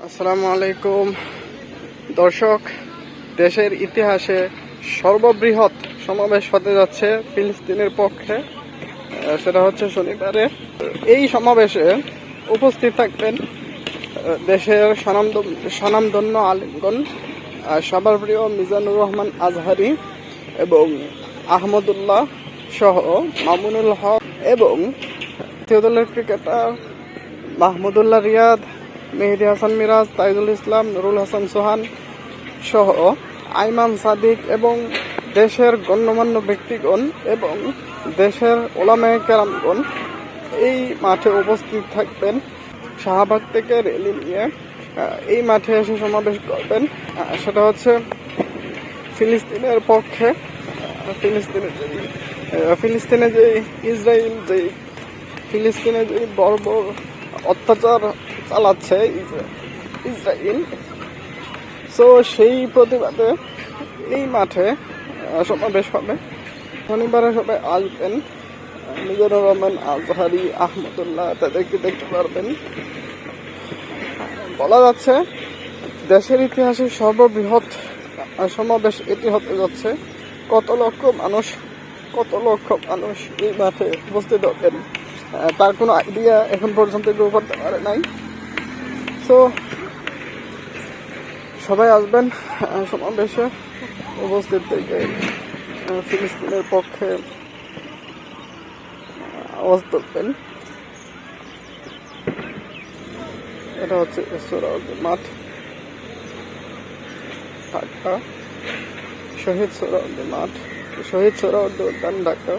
আসসালামু আলাইকুম দর্শক, দেশের ইতিহাসে সর্ববৃহৎ সমাবেশ হতে যাচ্ছে ফিলিস্তিনের পক্ষে। সেটা হচ্ছে শনিবারে। এই সমাবেশে উপস্থিত থাকবেন দেশের স্বনামধন্য আলিমগণ, সবার প্রিয় মিজানুর রহমান আজহারি এবং আহমদুল্লাহ সহ মামুনুল হক এবং জাতীয় দলের ক্রিকেটার মাহমুদুল্লাহ রিয়াদ, মেহেদী হাসান মিরাজ, তাইজুল ইসলাম, নুরুল হাসান সোহান সহ আইমান সাদিক এবং দেশের গণ্যমান্য ব্যক্তিগণ এবং দেশের ওলামায়ে কেরামগণ এই মাঠে উপস্থিত থাকবেন। শাহবাগ থেকে র্যালি নিয়ে এই মাঠে এসে সমাবেশ করবেন। সেটা হচ্ছে ফিলিস্তিনের পক্ষে। ফিলিস্তিনে যে ফিলিস্তিনে যে বর্বর অত্যাচার চালাচ্ছে ইসরায়েল, সো সেই প্রতিবাদে এই মাঠে সমাবেশ হবে। শনিবারে সবাই আসবেন। মিজানুর রহমান আজহারি, আহমদুল্লাহ তাদেরকে দেখতে পারবেন। বলা যাচ্ছে দেশের ইতিহাসে সর্ববৃহৎ সমাবেশ এটি হতে যাচ্ছে। কত লক্ষ মানুষ এই মাঠে উপস্থিত হবেন তার কোনো আইডিয়া এখন পর্যন্ত কেউ করতে পারে নাই। সো সবাই আসবেন সমাবেশে উপস্থিত থেকে ফিলিস্তিনের পক্ষে আওয়াজ তুলবেন। এটা হচ্ছে সোহরাওয়ার্দী মাঠ, ঢাকা। শহীদ সোহরাওয়ার্দী উদ্যান, ঢাকা।